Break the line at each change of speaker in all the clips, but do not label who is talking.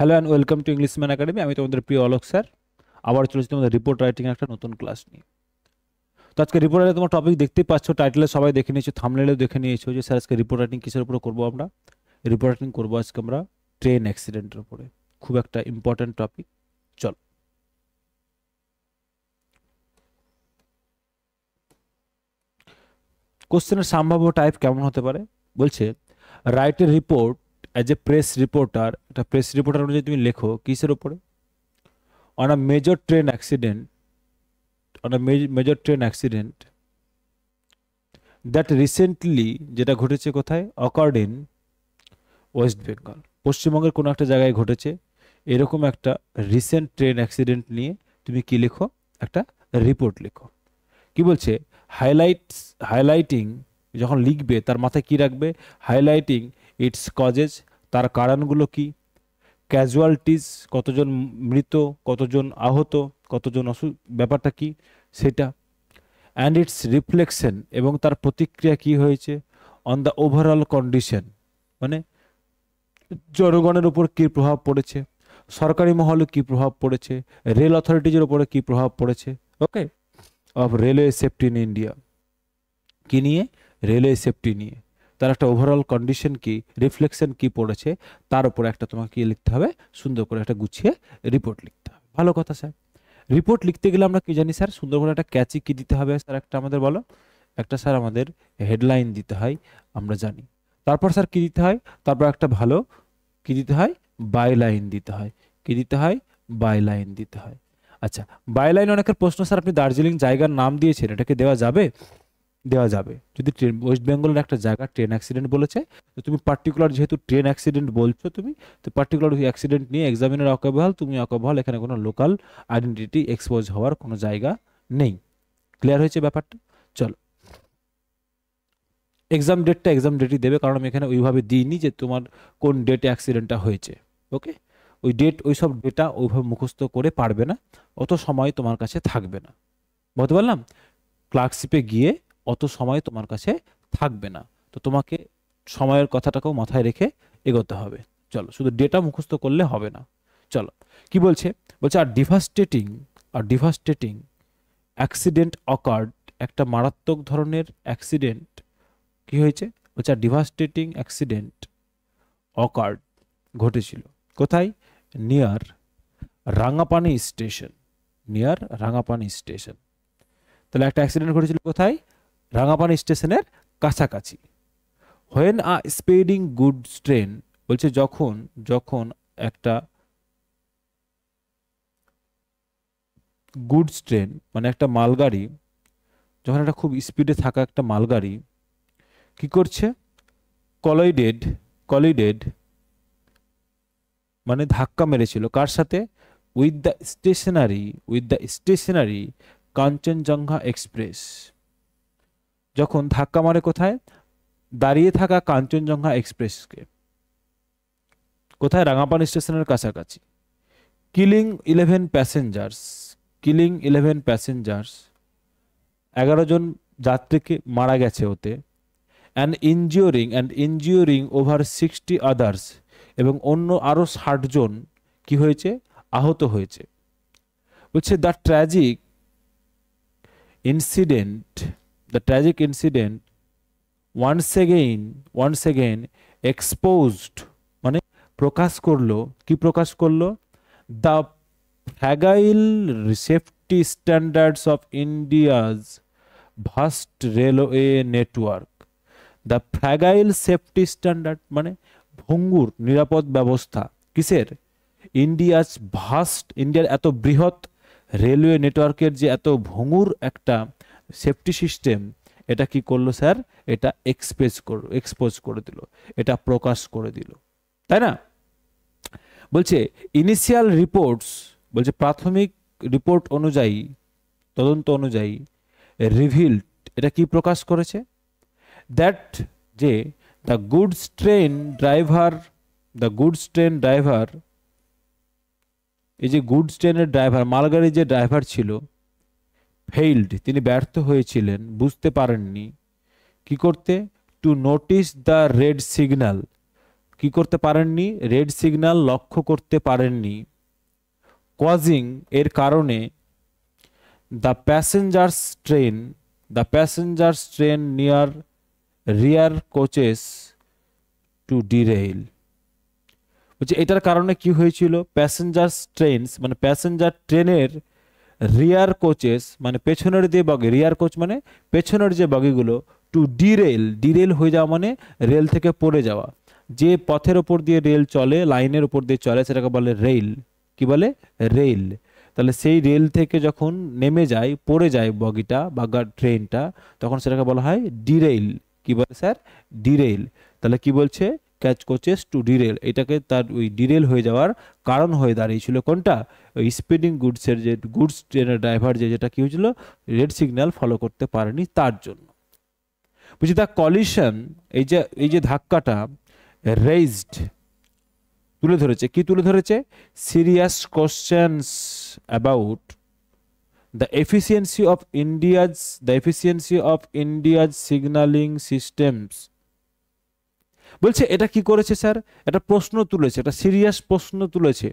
Hello and welcome to Englishman academy. আমি তোমাদের প্রিয় অলোক স্যার। আবার চলেছি তোমাদের রিপোর্ট রাইটিং একটা নতুন ক্লাস নিয়ে। তো আজকে রিপোর্ট রাইটিং তোমার টপিক দেখতেই পাচ্ছ, টাইটেলে সবাই দেখে নিয়েছো, থাম্বনেলেও দেখে নিয়েছো যে স্যার আজকে রিপোর্ট রাইটিং কিসের উপরে করবো আমরা। রিপোর্ট রাইটিং করবো আজকে আমরা ট্রেন অ্যাক্সিডেন্টের উপরে। খুব একটা ইম্পর্ট্যান্ট টপিক। চল, কোশ্চেনের সম্ভাব্য টাইপ কেমন হতে পারে বলছে, write a report as a press reporter. একটা প্রেস রিপোর্টার অনুযায়ী তুমি লেখো কিসের উপরে? On a major train accident, on a major train accident that recently, যেটা ঘটেছে কোথায়? অকার্ড ইন ওয়েস্ট বেঙ্গল, পশ্চিমবঙ্গের কোনো একটা জায়গায় ঘটেছে। এরকম একটা রিসেন্ট ট্রেন অ্যাক্সিডেন্ট নিয়ে তুমি কি লেখো? একটা রিপোর্ট লেখো। কি বলছে? হাইলাইটস, হাইলাইটিং, যখন লিখবে তার মাথায় কি রাখবে? হাইলাইটিং ইটস কজেস, তার কারণগুলো কি? ক্যাজুয়ালিটিস, কতজন মৃত, কতজন আহত, কতজন ব্যাপারটা কি সেটা। অ্যান্ড ইটস রিফ্লেকশন, এবং তার প্রতিক্রিয়া কি হয়েছে অন দ্য ওভারঅল কন্ডিশন, মানে জনগণের উপর কী প্রভাব পড়েছে, সরকারি মহলে কী প্রভাব পড়েছে, রেল অথরিটিজের উপরে কী প্রভাব পড়েছে। Okay, of railway safety in India, কি নিয়ে? রেলওয়ে সেফটি নিয়ে। তার একটা ওভারঅল কন্ডিশন কি, রিফ্লেকশন কি পড়েছে, তার উপরে একটা তোমাকে কি লিখতে হবে? সুন্দর করে একটা গুছিয়ে রিপোর্ট লিখতে হবে। ভালো কথা স্যার। রিপোর্ট লিখতে গেলে আমরা কি জানি স্যার? সুন্দর করে একটা ক্যাচি কি দিতে হবে স্যার? একটা আমাদের বলো। একটা স্যার আমাদের হেডলাইন দিতে হয়, আমরা জানি। তারপর স্যার কি দিতে হয়? তারপর একটা ভালো কি দিতে হয়? বাইলাইন দিতে হয়। কি দিতে হয়? বাইলাইন দিতে হয়। আচ্ছা, বাইলাইন অনেকের প্রশ্ন, স্যার আপনি দার্জিলিং জায়গার নাম দিয়েছেন, এটাকে দেওয়া যাবে? দেওয়া যাবে। যদি ট্রেন, ওয়েস্ট বেঙ্গলের একটা জায়গা ট্রেন অ্যাক্সিডেন্ট বলেছে, তো তুমি পার্টিকুলার, যেহেতু ট্রেন অ্যাক্সিডেন্ট বলছো তুমি, তো পার্টিকুলার ওই অ্যাক্সিডেন্ট নিয়ে এক্সামিনার অকবহাল, তুমি অকবহাল, এখানে কোনো লোকাল আইডেন্টিটি এক্সপোজ হওয়ার কোনো জায়গা নেই। ক্লিয়ার হয়েছে ব্যাপারটা? চলো, এক্সাম ডেটটা এক্সাম ডেটই দেবে, কারণ আমি এখানে ওইভাবে দিইনি যে তোমার কোন ডেটে অ্যাক্সিডেন্টটা হয়েছে। ওকে, ওই ডেট, ওই সব ডেটা ওইভাবে মুখস্থ করে পারবে না, অত সময় তোমার কাছে থাকবে না। বলতে পারলাম? ক্লার্কশিপে গিয়ে অত সময় তোমার কাছে থাকবে না, তো তোমাকে সময়ের কথাটাকেও মাথায় রেখে এগোতে হবে। চলো, শুধু ডেটা মুখস্থ করলে হবে না। চলো, কি বলছে? বলছে আর ডিভাস্টেটিং অ্যাক্সিডেন্ট অকার্ড, একটা মারাত্মক ধরনের অ্যাক্সিডেন্ট কি হয়েছে? বলছে আর ডিভাস্টেটিং অ্যাক্সিডেন্ট অকার্ড, ঘটেছিল কোথায়? Near Rangapani station, near Rangapani station. তাহলে একটা অ্যাক্সিডেন্ট ঘটেছিল কোথায়? রাঙাপানি স্টেশনের কাছাকাছি। When a speeding goods train, বলছে যখন, যখন একটা গুডস ট্রেন মানে একটা মালগাড়ি, যখন একটা খুব স্পিডে থাকা একটা মালগাড়ি কি করছে? কলিডেড, কলিডেড মানে ধাক্কা মেরেছিল কার সাথে? With the stationary, with the stationary Kanchenjunga express. যখন ধাক্কা মারে কোথায়? দাঁড়িয়ে থাকা কাঞ্চনজঙ্ঘা এক্সপ্রেসকে। কোথায়? রাঙাপানি স্টেশনের কাছাকাছি। কিলিং 11 প্যাসেঞ্জার্স, কিলিং 11 প্যাসেঞ্জার্স, 11 জন যাত্রীকে মারা গেছে ওতে। অ্যান্ড ইনজিওরিং ওভার 60 আদার্স, এবং অন্য আরও 60 জন কি হয়েছে? আহত হয়েছে। বলছে the tragic incident, the tragic incident once again exposed, মানে প্রকাশ করলো, কি প্রকাশ করলো? The fragile safety standards of India's vast railway network. The fragile safety standard মানে ভঙ্গুর নিরাপদ ব্যবস্থা, কিসের? ইন্ডিয়াজ ভাস্ট, ইন্ডিয়ার এত বৃহৎ রেলওয়ে নেটওয়ার্কের যে এত ভঙ্গুর একটা সেফটি সিস্টেম, এটা কি করলো স্যার? এটা এক্সপোজ করে দিল, এটা প্রকাশ করে দিল, তাই না? বলছে ইনিশিয়াল রিপোর্টস, বলছে প্রাথমিক রিপোর্ট অনুযায়ী, তদন্ত অনুযায়ী, রিভিল্ড, এটা কি প্রকাশ করেছে? দ্যাট, যে the goods train driver, the goods train driver, এই যে গুডস ট্রেনের ড্রাইভার, মালগাড়ির যে ড্রাইভার ছিল, ফেইল্ড, তিনি ব্যর্থ হয়েছিলেন, বুঝতে পারেননি কি করতে? To notice the red signal, কি করতে পারেননি, রেড সিগন্যাল লক্ষ্য করতে পারেননি। কজিং এর কারণে the passengers train near rear coaches to derail. বলছে এটার কারণে কি হয়েছিল, প্যাসেঞ্জার্স ট্রেনস মানে প্যাসেঞ্জার ট্রেনের রিয়ার কোচেস মানে পেছনের যে বগি, রিয়ার কোচ মানে পেছনের যে বগিগুলো, টু ডিরেল হয়ে যাওয়া মানে রেল থেকে পড়ে যাওয়া। যে পথের ওপর দিয়ে রেল চলে, লাইনের ওপর দিয়ে চলে, সেটাকে বলে রেল। কি বলে, রেল। তাহলে সেই রেল থেকে যখন নেমে যায়, পড়ে যায় বগিটা বা ট্রেনটা, তখন সেটাকে বলা হয় ডিরেইল। কি বলে স্যার, ডিরেইল। তাহলে কি বলছে, ক্যাচ কোচেস টু ডিরেল, এটাকে তার ওই ডিরেল হয়ে যাওয়ার কারণ হয়ে দাঁড়িয়েছিল কোনটা, ওই স্পিডিং গুডসের যে গুডস ট্রেনের ড্রাইভার যেটা কি হয়েছিল, রেড সিগন্যাল ফলো করতে পারেনি তার জন্য। বুঝি দ্য কলিশন, এই যে ধাক্কাটা রেইজড, তুলে ধরেছে, কি তুলে ধরেছে, serious questions about the efficiency of India's signalling systems. বলছে এটা কি করেছে স্যার, এটা প্রশ্ন তুলেছে, এটা সিরিয়াস প্রশ্ন তুলেছে,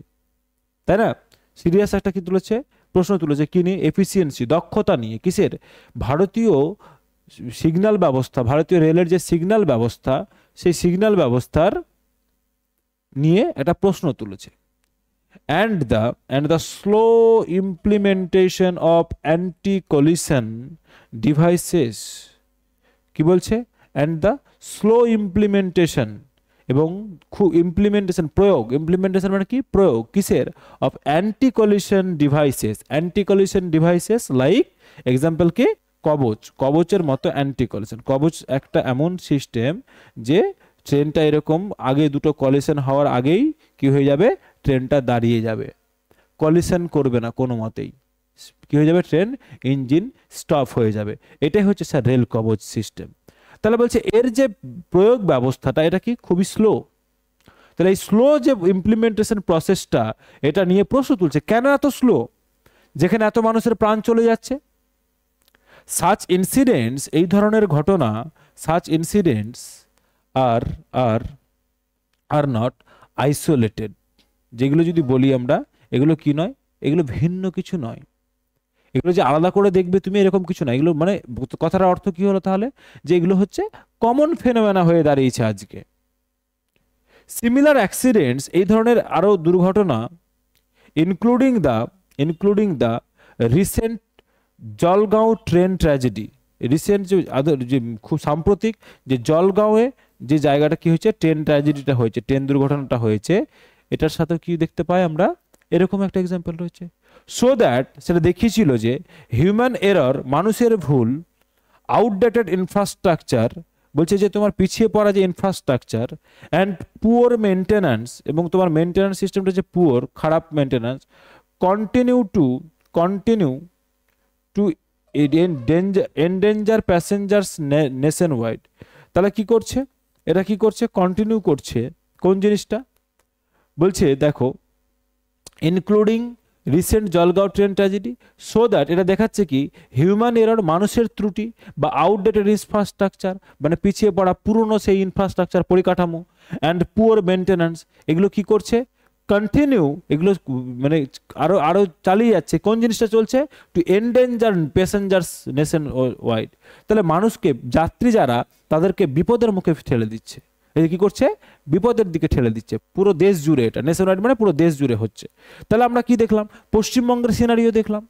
তাই না, সিরিয়াস একটা কি তুলেছে, প্রশ্ন তুলেছে, কি নিয়ে, এফিসিয়েন্সি, দক্ষতা নিয়ে, কিসের, ভারতীয় সিগন্যাল ব্যবস্থা, ভারতীয় রেলের যে সিগন্যাল ব্যবস্থা, সেই সিগন্যাল ব্যবস্থার নিয়ে একটা প্রশ্ন তুলেছে। and the slow implementation of anti-collision devices, কি বলছে, and the slow implementation, এবং ইমপ্লিমেন্টেশন প্রয়োগ, ইমপ্লিমেন্টেশন মানে কি, প্রয়োগ, কিসের, of anti collision devices like, example কি, কবচের মতো অ্যান্টি কলিশন। কবচ একটা এমন সিস্টেম যে ট্রেনটা এরকম আগে দুটো কলিশন হওয়ার আগেই কি হয়ে যাবে, ট্রেনটা দাঁড়িয়ে যাবে, কলিশন করবে না কোনো মতেই, কি হয়ে যাবে, ট্রেন ইঞ্জিন স্টপ হয়ে যাবে। এটাই হচ্ছে স্যার রেল কবচ সিস্টেম। তাহলে বলছে এর যে প্রয়োগ ব্যবস্থাটা এটা কি খুবই স্লো। তাহলে এই স্লো যে ইমপ্লিমেন্টেশন প্রসেসটা, এটা নিয়ে প্রশ্ন তুলছে, কেন এত স্লো, যেখানে এত মানুষের প্রাণ চলে যাচ্ছে। সাচ ইনসিডেন্টস, এই ধরনের ঘটনা, such incidents R not isolated, যেগুলো যদি বলি আমরা, এগুলো কি নয়, এগুলো ভিন্ন কিছু নয়, এগুলো যে আলাদা করে দেখবে তুমি এরকম কিছু না, এগুলো মানে কথার অর্থ কি হলো তাহলে, যে এগুলো হচ্ছে কমন ফেনোমেনা হয়ে দাঁড়িয়েছে আজকে। সিমিলার অ্যাক্সিডেন্টস, এই ধরনের আরো দুর্ঘটনা, including the recent Jalgaon train tragedy, recent যে খুব সাম্প্রতিক যে জলগাঁওয়ে যে জায়গাটা কি হয়েছে, ট্রেন ট্র্যাজেডিটা হয়েছে, ট্রেন দুর্ঘটনাটা হয়েছে, এটার সাথে কি দেখতে পাই আমরা, এরকম একটা এক্সাম্পল রয়েছে। সো দ্যাট, সেটা দেখিয়েছিল যে হিউম্যান এরর, মানুষের ভুল, আউটডেটেড ইনফ্রাস্ট্রাকচার, বলছে যে তোমার পিছিয়ে পড়া যে ইনফ্রাস্ট্রাকচার, অ্যান্ড পুয়ার মেনটেন্যান্স, এবং তোমার মেনটেন্যান্স সিস্টেমটা যে পুয়ার, খারাপ maintenance, continue to endanger passengers nationwide. তাহলে কি করছে, এটা কি করছে, কন্টিনিউ করছে কোন জিনিসটা, বলছে দেখো, including recent Jalgaon train tragedy, so that, এটা দেখাচ্ছে কি, হিউম্যান এরর, মানুষের ত্রুটি, বা আউটডেটেড ইনফ্রাস্ট্রাকচার মানে পিছিয়ে পড়া পুরনো সেই ইনফ্রাস্ট্রাকচার পরিকাঠামো, অ্যান্ড পুয়ার মেনটেন্যান্স, এগুলো কি করছে, কন্টিনিউ, এগুলো মানে আরো চালিয়ে যাচ্ছে, কোন জিনিসটা চলছে, to endanger passengers nationwide. তাহলে মানুষকে, যাত্রী যারা, তাদেরকে বিপদের মুখে ঠেলে দিচ্ছে, এই কি করছে, বিপদের দিকে ঠেলে দিচ্ছে পুরো দেশ জুড়ে, এটা নেশন ওয়াইড মানে পুরো দেশ জুড়ে হচ্ছে। তাহলে আমরা কি দেখলাম, পশ্চিমবঙ্গের সিনারিও দেখলাম,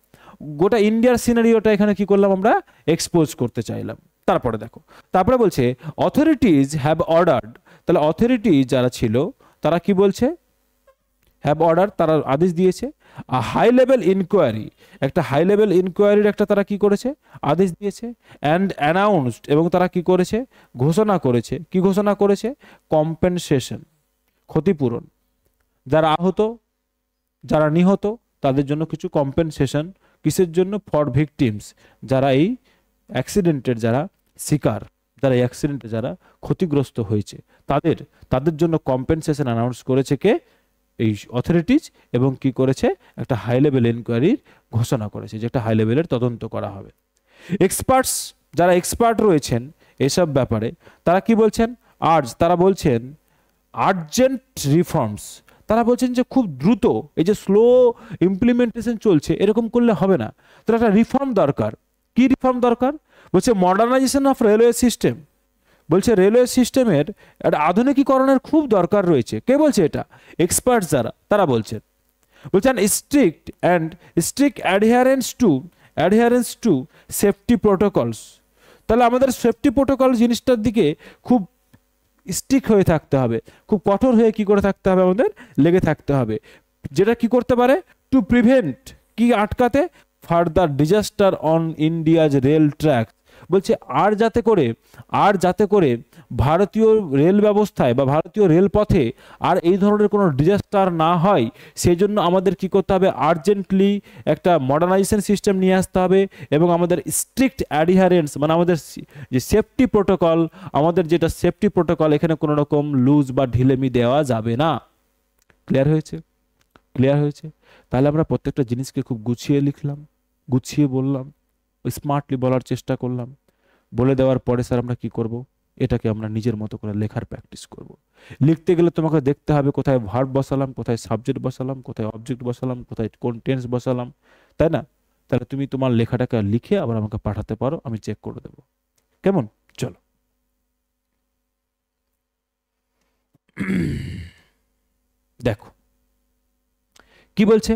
গোটা ইন্ডিয়ার সিনারিওটা এখানে কি করলাম, আমরা এক্সপোজ করতে চাইলাম। তারপরে দেখো, তারপরে বলছে অথরিটিজ হ্যাভ অর্ডার্ড, তাহলে অথরিটি যারা ছিল তারা কি বলছে, হ্যাভ অর্ডার, তারা আদেশ দিয়েছে, হাই লেভেল ইনকোয়ারি, একটা হাই লেভেল ইনকোয়ারির একটা তারা কি করেছে, আদেশ দিয়েছে, অ্যান্ড অ্যানাউন্সড, এবং তারা কি করেছে, ঘোষণা করেছে, কি ঘোষণা করেছে, কম্পেনসেশন, ক্ষতিপূরণ, যারা আহত, যারা নিহত, তাদের জন্য কিছু কম্পেনসেশন, কিসের জন্য, ফর ভিকটিমস, যারা এই অ্যাক্সিডেন্টের যারা শিকার, যারা এই অ্যাক্সিডেন্টে যারা ক্ষতিগ্রস্ত হয়েছে, তাদের জন্য কম্পেনসেশন অ্যানাউন্স করেছে কে, এই অথরিটিজ, এবং কি করেছে, একটা হাই লেভেল ইনকোয়ারির ঘোষণা করেছে, যে একটা হাই লেভেলের তদন্ত করা হবে। এক্সপার্টস, যারা এক্সপার্ট রয়েছেন এসব ব্যাপারে, তারা কি বলছেন, তারা বলছেন আর্জেন্ট রিফর্মস, তারা বলছেন যে খুব দ্রুত, এই যে স্লো ইমপ্লিমেন্টেশন চলছে এরকম করলে হবে না, তাহলে একটা রিফর্ম দরকার। কি রিফর্ম দরকার? বলছে মডার্নাইজেশন অফ রেলওয়ে সিস্টেম, বলছে রেলওয়ে সিস্টেমের একটা আধুনিকীকরণের খুব দরকার রয়েছে। কে বলছে এটা? এক্সপার্টস যারা, তারা বলছেন। বলছেন স্ট্রিক্ট অ্যাডহারেন্স টু সেফটি প্রোটোকলস, তাহলে আমাদের সেফটি প্রোটোকল জিনিসটার দিকে খুব স্ট্রিক্ট হয়ে থাকতে হবে, খুব কঠোর হয়ে কি করে থাকতে হবে, আমাদের লেগে থাকতে হবে। যেটা কি করতে পারে? টু প্রিভেন্ট, কি আটকাতে? Further disaster on India's rail track, বলছে আর যাতে করে ভারতীয় রেল ব্যবস্থায় বা ভারতীয় রেলপথে আর এই ধরনের কোনো ডিজাস্টার না হয়, সেই জন্য আমাদের কি করতে হবে? আর্জেন্টলি একটা মডার্নাইজেশন সিস্টেম নিয়ে আসতে হবে, এবং আমাদের স্ট্রিক্ট অ্যাডিহারেন্স, মানে আমাদের যে সেফটি প্রোটোকল, আমাদের যেটা সেফটি প্রোটোকল, এখানে কোনো রকম লুজ বা ঢিলেমি দেওয়া যাবে না। ক্লিয়ার হয়েছে? ক্লিয়ার হয়েছে? তাহলে আমরা প্রত্যেকটা জিনিসকে খুব গুছিয়ে লিখলাম, গুছিয়ে বললাম, স্মার্টলি বলার চেষ্টা করলাম। বলে দেওয়ার পরে স্যার আমরা কি করব? এটাকে আমরা নিজের মতো করে লেখার প্র্যাকটিস করব। লিখতে গেলে তোমাকে দেখতে হবে কোথায় ভার্ব বসালাম, কোথায় সাবজেক্ট বসালাম, কোথায় অবজেক্ট বসালাম, কোথায় কোন টেন্স বসালাম, তাই না? তাহলে তুমি তোমার লেখাটাকে লিখে আবার আমাকে পাঠাতে পারো, আমি চেক করে দেবো। কেমন? চলো দেখো কি বলছে।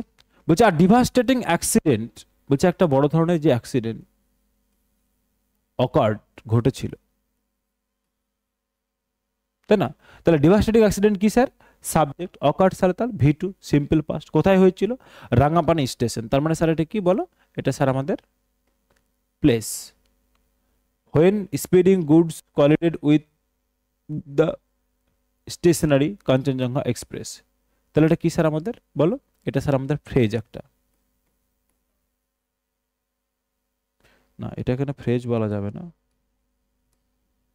বলছে আর ডিভাস্টেটিং অ্যাক্সিডেন্ট, বলছে একটা বড় ধরনের যে অ্যাক্সিডেন্ট অকার্ড, ঘটেছিল, তাই না? তাহলে ডিভাস্টেটিং অ্যাক্সিডেন্ট কি স্যার? সাবজেক্ট, অকার্ড স্যার তার V2 সিম্পল পাস্ট। কোথায় হয়েছিল? রাঙ্গাপানি স্টেশন। তার মানে স্যার এটা কি বলো? এটা স্যার আমাদের place. When speeding goods collided with the stationary Kanchenjunga express, তাহলে এটা কি স্যার আমাদের বলো? এটা স্যার আমাদের ফ্রেজ একটা। না, এটা এখানে ফ্রেজ বলা যাবে না।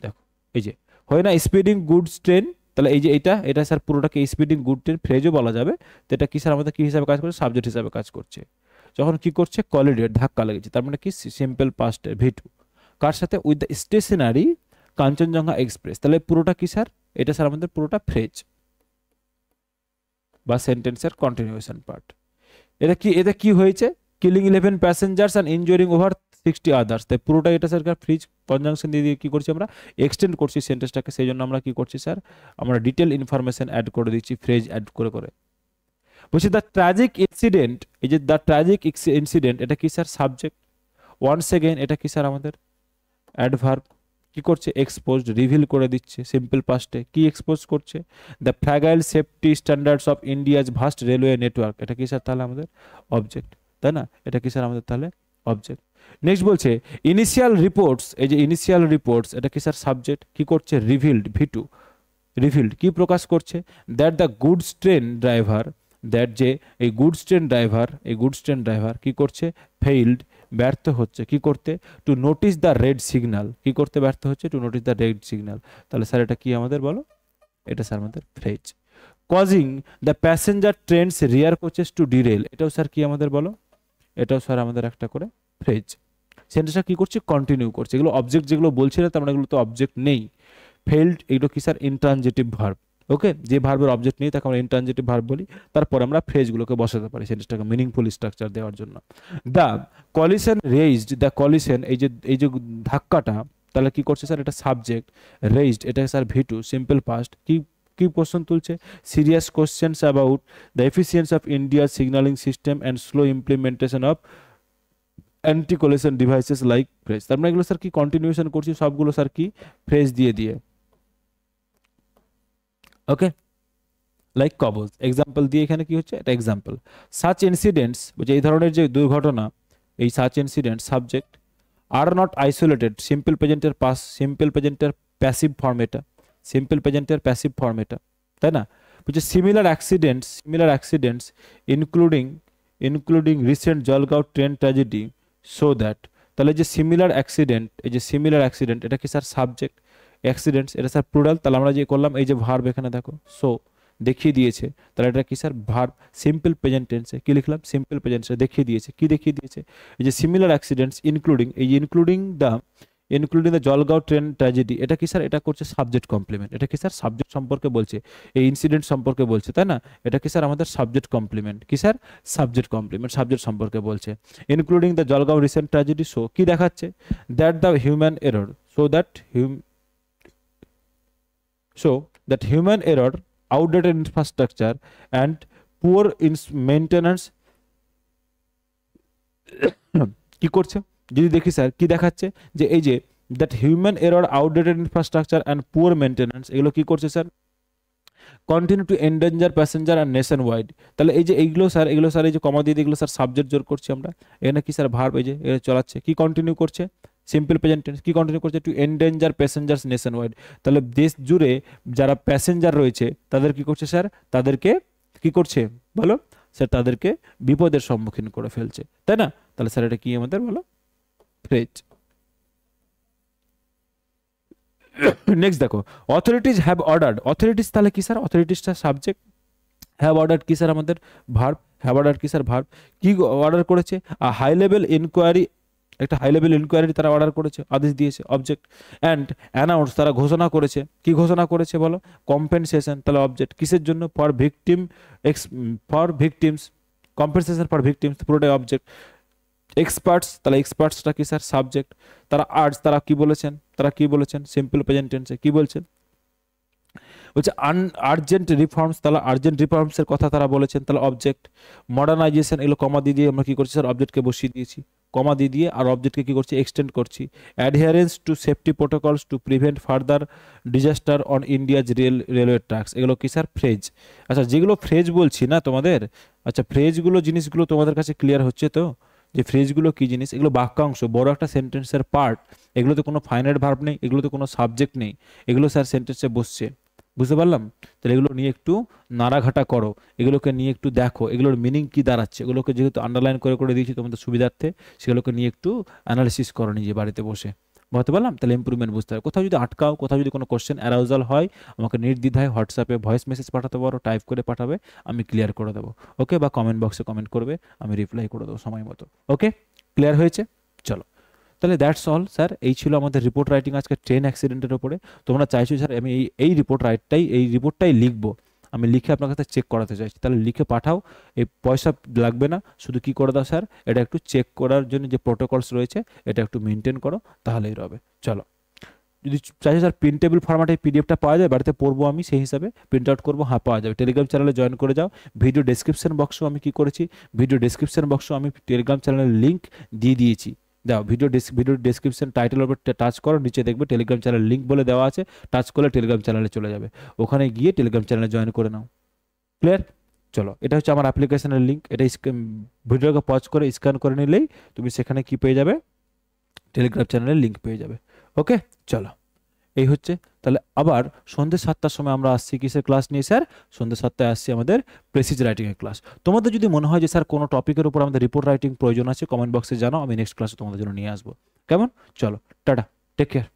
দেখো এই যে হয় না স্পিডিং গুডস ট্রেন, তাহলে এই যে এটা স্যার পুরোটাকে স্পিডিং গুড ট্রেন ফ্রেজও বলা যাবে। তো এটা কি স্যার আমাদের কি হিসাবে কাজ করছে? সাবজেক্ট হিসাবে কাজ করছে। যখন কি করছে? কলিডেড, ধাক্কা লেগেছে, তার মানে কি সিম্পল পাস্ট V2। কার সাথে? With the stationary Kanchenjunga express, তাহলে পুরোটা কি স্যার? এটা স্যার আমাদের পুরোটা ফ্রেজ বা সেন্টেন্সের কন্টিনিউয়েশন পার্ট। এটা কি হয়েছে? Killing 11 passengers and ইনজুরিং over 60 others, তাই পুরোটা এটা স্যার ফ্রিজ কনজাংশন দিয়ে কি করছি আমরা? এক্সটেন্ড করছি সেন্টেন্সটাকে, সেই জন্য আমরা কি করছি স্যার? আমরা ডিটেল ইনফরমেশন অ্যাড করে দিচ্ছি, ফ্রেজ অ্যাড করে করে। বলছি দ্য ট্র্যাজিক ইনসিডেন্ট, এই যে দ্য ট্র্যাজিক ইনসিডেন্ট, এটা কি স্যার? সাবজেক্ট। ওয়ান্স এগেইন, এটা কি স্যার আমাদের অ্যাডভার্ব। কি করছে? এক্সপোজড, রিভিল করে দিচ্ছে সিম্পল পাস্টে। কি এক্সপোজ করছে? The fragile safety standards of India's vast railway network, এটা কি স্যার তাহলে আমাদের অবজেক্ট, তাই না? এটা কি স্যার আমাদের তাহলে অবজেক্ট। নেক্সট বলছে ইনিশিয়াল রিপোর্টস, এই যে ইনিশিয়াল রিপোর্টস, এটা কি স্যার সাবজেক্ট। কি করছে? Revealed, V2 revealed. কি প্রকাশ করছে? That the goods train driver, that যে এই গুডস ট্রেন ড্রাইভার কি করছে? ফেইল্ড, ব্যর্থ হচ্ছে। কি করতে? To notice the red signal, কি করতে ব্যর্থ হচ্ছে? To notice the red signal. তাহলে স্যার এটা কি আমাদের বলো? এটা স্যার আমাদের phrase. Causing the passenger trains rear coaches to derail, এটাও স্যার কি আমাদের বলো? এটাও স্যার আমাদের একটা করে ফ্রেজ। সেন্টেন্সটা কি করছে? কন্টিনিউ করছে। এগুলো অবজেক্ট যেগুলো বলছি না, তার মানে এগুলো তো অবজেক্ট নেই। ফেইল্ড, এগুলো কি স্যার? Intransitive verb. ওকে, যে ভার্বের অবজেক্ট নেই তাকে আমরা ইনট্রানজিটিভ ভার্ব বলি। তারপরে আমরা ফ্রেজগুলোকে বসাতে পারি সেন্টেন্সটাকে মিনিংফুল স্ট্রাকচার দেওয়ার জন্য। The collision raised, the collision, এই যে ধাক্কাটা, তাহলে কি করছে স্যার? এটা সাবজেক্ট। রেইজড, এটা স্যার V2 সিম্পল পাস্ট। কি কি প্রশ্ন তুলছে? Serious questions about the efficiency of ইন্ডিয়ার signalling system and slow implementation of anti collision devices like ফ্রেজ। তার মানে এগুলো স্যার কি কন্টিনিউশন করছি সবগুলো স্যার কি? ফ্রেজ দিয়ে। ওকে, লাইক কবজ, এক্সাম্পল দিয়ে এখানে কি হচ্ছে? এটা এক্সাম্পল। সাচ ইনসিডেন্টস, বলছে এই ধরনের যে দুর্ঘটনা, এই সাচ ইনসিডেন্ট সাবজেক্ট। আর নট আইসোলেটেড, সিম্পল প্রেজেন্টের প্যাসিভ ফর্ম এটা, তাই না? বলছে similar accidents including recent Jalgaon train tragedy so that, তাহলে যে সিমিলার অ্যাক্সিডেন্ট, এটা কি স্যার? সাবজেক্ট। অ্যাক্সিডেন্টস, এটা স্যার প্লুরাল। তাহলে আমরা যে করলাম, এই যে ভার্ব এখানে দেখো সো দেখিয়ে দিয়েছে, তাহলে এটা কি স্যার? ভার্ব। সিম্পল প্রেজেন্ট টেন্সে কি লিখলাম? সিম্পল প্রেজেন্ট টেন্সে দেখিয়ে দিয়েছে। কি দেখিয়ে দিয়েছে? এই যে সিমিলার অ্যাক্সিডেন্টস ইনক্লুডিং, এই যে including the including the Jalgaon train tragedy, এটা কি স্যার, এটা করছে সাবজেক্ট কমপ্লিমেন্ট, এটা কি স্যার সাবজেক্ট সম্পর্কে বলছে, এই ইনসিডেন্ট সম্পর্কে বলছে, তাই না? এটা কি স্যার আমাদের সাবজেক্ট কমপ্লিমেন্ট, কি স্যার সাবজেক্ট কমপ্লিমেন্ট, সাবজেক্ট সম্পর্কে বলছে। Including the Jalgaon recent tragedy show, কি দেখাচ্ছে, that the human error, so that human error, outdated infrastructure and poor maintenance কি করছে, যদি দেখি স্যার কি দেখাচ্ছে, যে এই যে that human error, outdated infrastructure and poor maintenance, এগুলো কি করছে sir, continue to endanger passenger and nation wide. তাহলে এই যে এইগুলো স্যার, এই যে কমা দিয়ে এগুলো স্যার সাবজেক্ট জোর করছি আমরা, এখানে কি স্যার ভার্ব, এই যে এটা চালাচ্ছে, কি কন্টিনিউ করছে, সিম্পল প্রেজেন্ট টেন্স, কি কন্টিনিউ করছে, to endanger passengers nationwide. তাহলে দেশ জুড়ে যারা প্যাসেঞ্জার রয়েছে তাদের কি করছে স্যার, তাদেরকে কি করছে বলো স্যার, তাদেরকে বিপদের সম্মুখীন করে ফেলছে, তাই না? তাহলে স্যার এটা কি আমাদের বলো, ফ্রেজ। নেক্সট দেখো, অথরিটিজ হ্যাভ অর্ডার্ড, অথরিটিজ তাহলে কি স্যার, অথরিটিজটা সাবজেক্ট, হ্যাভ অর্ডার কি স্যার আমাদের ভার্ব, হ্যাভ অর্ডার কি স্যার ভার্ব, কি অর্ডার করেছে, হাই লেভেল ইনকোয়ারি, একটা হাই লেভেল ইনকোয়ারি তারা অর্ডার করেছে, আদেশ দিয়েছে, অবজেক্ট। অ্যান্ড অ্যানাউন্স, তারা ঘোষণা করেছে, কি ঘোষণা করেছে বলো, কম্পেনসেশন, তাহলে অবজেক্ট, কিসের জন্য, for victim, for victims, compensation for victims, পুরোটাই অবজেক্ট। এক্সপার্টস, তাহলে এক্সপার্টসটা কি স্যার সাবজেক্ট। তারা আর্টস, তারা কি বলেছেন, সিম্পল প্রেজেন্ট টেন্সে কি বলছেন, বলছে আর্জেন্ট রিফর্মস, তাহলে আর্জেন্ট রিফর্মসের কথা তারা বলেছেন, তাহলে অবজেক্ট। মডার্নাইজেশন, এগুলো কমা দিয়ে আমরা কি করছি স্যার, অবজেক্টকে বসিয়ে দিয়েছি, কমা দিয়ে আর অবজেক্টকে কি করছি, এক্সটেন্ড করছি। Adherence to safety protocols to prevent further disaster on India's railway tracks, এগুলো কি স্যার ফ্রেজ। আচ্ছা যেগুলো ফ্রেজ বলছি না তোমাদের, আচ্ছা ফ্রেজগুলো জিনিসগুলো তোমাদের কাছে ক্লিয়ার হচ্ছে তো, যে ফ্রেজগুলো কি জিনিস, এগুলো বাক্যাংশ, বড় একটা সেন্টেন্সের পার্ট, এগুলোতে কোনো ফাইনাইট ভার্ব নেই, এগুলোতে কোনো সাবজেক্ট নেই, এগুলো স্যার সেন্টেন্সে বসছে, বুঝতে পারলাম? তাহলে এগুলো নিয়ে একটু নাড়াঘাটা করো, এগুলোকে নিয়ে একটু দেখো, এগুলোর মিনিং কি দাঁড়াচ্ছে, এগুলোকে যেহেতু আন্ডারলাইন করে দিয়েছি তোমাদের সুবিধার্থে, সেগুলোকে নিয়ে একটু অ্যানালিসিস করো নিজে বাড়িতে বসে, বুঝতে পারলাম? তাহলে ইম্প্রুভমেন্ট বুঝতে হবে। কোথাও যদি আটকাও, কোথাও যদি কোনো কোশ্চেন অ্যারাউজাল হয়, আমাকে নির্দ্বিধায় হোয়াটসঅ্যাপে ভয়েস মেসেজ পাঠাতে পারো, টাইপ করে পাঠাবে, আমি ক্লিয়ার করে দেবো, ওকে? বা কমেন্ট বক্সে কমেন্ট করবে, আমি রিপ্লাই করে দেবো সময় মতো, ওকে? ক্লিয়ার হয়েছে? চলো, তাহলে দ্যাটস অল স্যার, এই ছিল আমাদের রিপোর্ট রাইটিং আজকে ট্রেন অ্যাক্সিডেন্টের উপরে। তোমরা চাইছো স্যার আমি এই রিপোর্টটাই লিখবো, আমি লিখে আপনার কাছে চেক করাতে চাইছি, তাহলে লিখে পাঠাও, এই পয়সা লাগবে না, শুধু কি করে দাও স্যার, এটা একটু চেক করার জন্য যে প্রোটোকলস রয়েছে এটা একটু মেনটেন করো, তাহলেই হবে। চলো, যদি চাইছো স্যার প্রিন্টেবল ফরম্যাটে পিডিএফটা পাওয়া যায়, বাড়িতে পড়বো আমি, সেই হিসাবে প্রিন্ট আউট করবো, হ্যাঁ পাওয়া যাবে। টেলিগ্রাম চ্যানেলে জয়েন করে যাও, ভিডিও ডেসক্রিপশন বক্সও আমি কি করেছি, আমি টেলিগ্রাম চ্যানেলের লিঙ্ক দিয়ে দিয়েছি, দাও ভিডিও ডেসক্রিপশন টাইটেলের উপর টাচ করো, নিচে দেখবে টেলিগ্রাম চ্যানেল লিঙ্ক বলে দেওয়া আছে, টাচ করলে টেলিগ্রাম চ্যানেলে চলে যাবে, ওখানে গিয়ে টেলিগ্রাম চ্যানেলে জয়েন করে নাও। ক্লিয়ার? চলো, এটা হচ্ছে আমার অ্যাপ্লিকেশনের লিঙ্ক, এটা ভিডিওকে পজ করে স্ক্যান করে নিলেই তুমি সেখানে কি পেয়ে যাবে, টেলিগ্রাম চ্যানেলের লিঙ্ক পেয়ে যাবে, ওকে? চলো, এই হচ্ছে। তাহলে আবার সন্ধ্যে 7টার সময় আমরা আসছি কিসের ক্লাস নিয়ে স্যার, সন্ধ্যে 7টায় আসছি আমাদের প্রেসিজ রাইটিংয়ের ক্লাস। তোমাদের যদি মনে হয় যে স্যার কোনো টপিকের উপর আমাদের রিপোর্ট রাইটিং প্রয়োজন আছে, কমেন্ট বক্সে জানাও, আমি নেক্সট ক্লাসে তোমাদের জন্য নিয়ে আসবো, কেমন? চলো, টাটা, টেক কেয়ার।